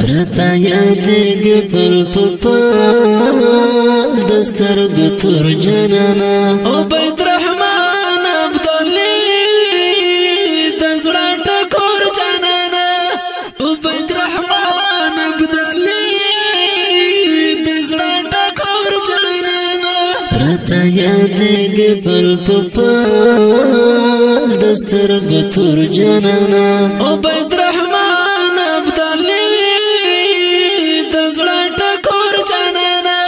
رتا یادګ پل پپال دسترګ تور جنانا عبید رحمان عبدالله دزړه ټکور جنانا عبید رحمان عبدالله دزړه ټکور جنانا رتا یادګ پل پپال دسترګ تور جنانا عبید رحمان عبدالله دزړه ټکور جنانا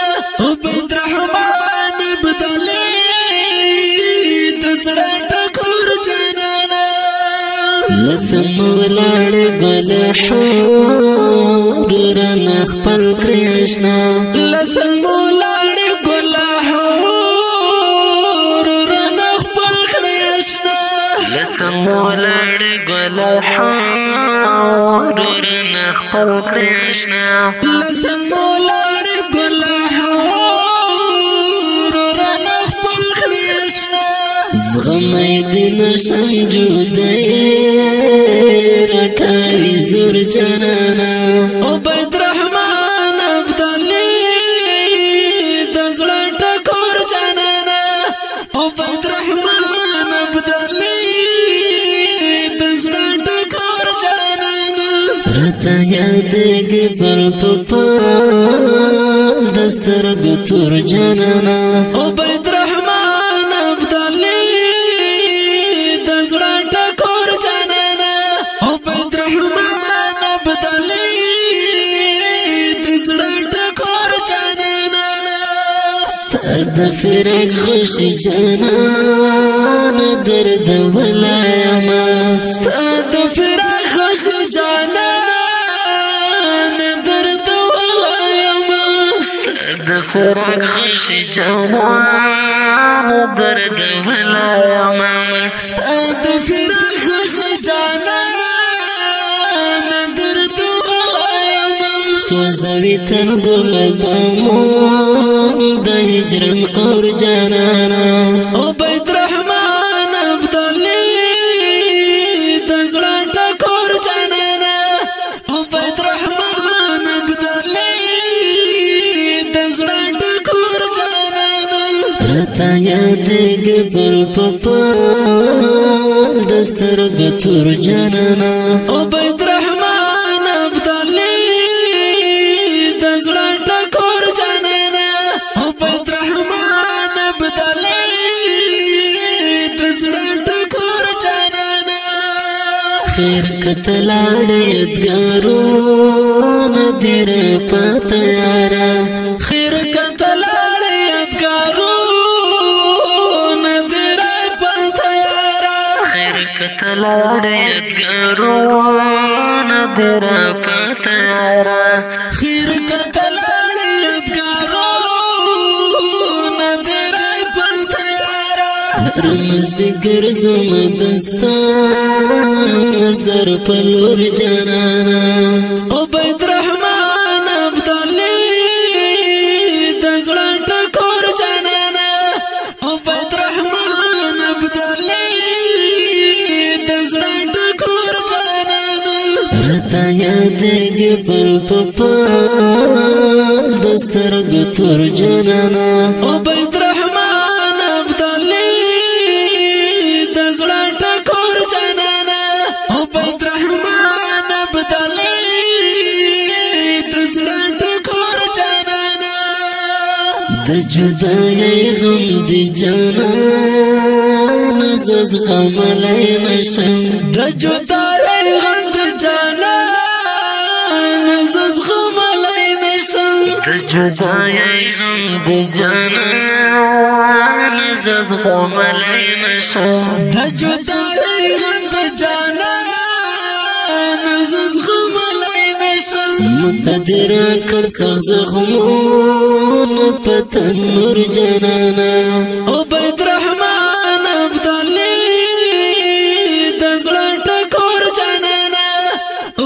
عبید رحمان عبدالله دزړه ټکور جنانا لسم ولاړ ګل حور رنه خپل کړشنا لسم ولاړ ګل حور رنه خپل کړشنا لسم ولاړ ګل حور رنه خپل کړشنا لسم ولاړ ګل حور رنه خپل کړشنا زغمې دین شنجودې رکاوي زور جنانا عبید رحمان عبدالله دزړه ټکور جنانا عبید رحمان عبدالله دزړه ټکور جنانا رتا یادګ پل پپال دسترګ تور جنانا عبید رحمان عبدالله دزړه ټکور جنانا عبید رحمان عبدالله دزړه ټکور جنانا ستاد فرق خوشی جانان درد ولایما ستاد فرق خوشی جانان درد ولایما ستاد فرق خوشی جانان درد ولایما ستاد فرق خوشی جانان درد ولایما سوزوی تن گل بامو د هجرن اور جانانا عبید رحمان عبدالله دزړه ټکور جانانا عبید رحمان عبدالله دزړه ټکور جانانا رتا یادګ پل پپال دسترګ تور جانانا عبید رحمان عبدالله دزړه ټکور جانانا عبید رحمان عبدالله دزړه ټکور جانانا خیر کتلاړ یادګارو ندیر پاتیارا خیر کتلاړ یادګارو ندیر پاتیارا خیر کتلاړ یادګارو ندیر پاتیارا خیر کتلاړ یادګارو ندیر پاتیارا رمز د ګرځم دستا نظر پلور جنانا عبید رحمان عبدالله دزړه ټکور جنانا عبید رحمان عبدالله دزړه ټکور جنانا رتا یادګ پل پپال دسترګ تور جنانا عبید رحمان عبدالله دزړه ټکور جنانا عبید رحمان عبدالله دزړه ټکور جنانا د جدای غم دی جانان زز غملای نشم د جدای غم دی جانان زز غملای نشم د جدای غم دی جانان زز غملای نشم د جدای غم دی جانان زز غملای نشم متدر کړ سغ زغمون پتن نور جنانا عبید رحمان عبدالله دزړه ټکور جنانا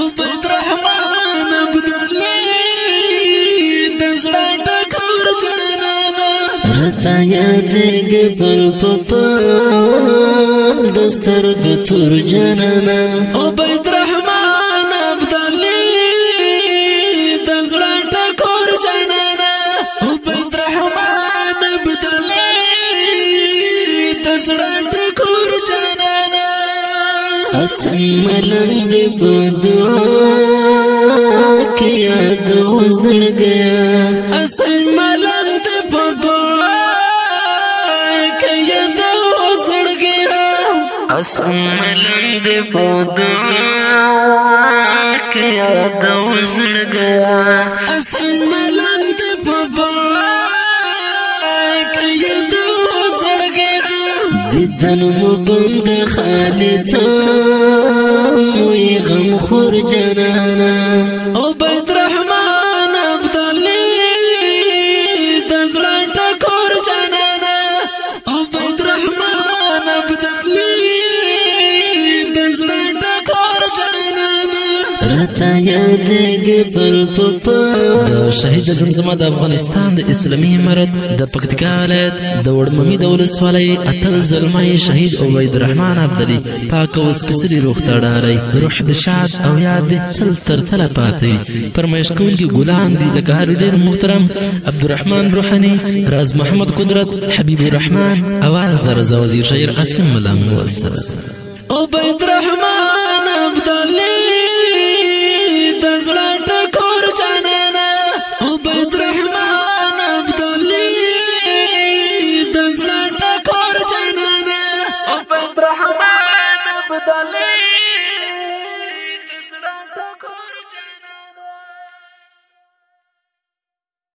عبید رحمان عبدالله دزړه ټکور جنانا رتا یاد یادېږي پل په پل د سترګو تور جانانه عبید رحمان ابدالي د زړه ټکور جانانه عبید رحمان ابدالي د زړه ټکور جانانه اسم ملنګ په دعا کې یاد وزړ گیا اسم ملنګ په دعا کې یاد وزړ گیا اسم ملنګ په دعا کې یاد وزړ گیا اسم ملنګ په دعا کې یاد وزړ گیا دیدن مو بند خالد موی غم خور جنانا عبید رحمان ابدالي د زړه ټکور جنانا عبید رحمان ابدالي د زړه ټکور جنانا رتا یادېږي پل په پل د شهید زمزمه د افغانستان د اسلامي امارت د پکتیکا ولایت د وړممي د ولسوالۍ اتل زلمی شهید عبید رحمان ابدالي پاک او سپېڅلي روح ته ډارئ روح د شاد او یاد دې تل تر تله پاتې وي فرمایش کوونکي ګلان دي لکه هر ډېر محترم عبدالرحمن روحاني راز محمد قدرت حبیب الرحمن اواز د رضاوزیر شاعر عاصم ملنګ والسلام عبید رحمان ابدالي د زړه ټکور جانانه عبید رحمان ابدالي د زړه ټکور جانانه عبید رحمان ابدالي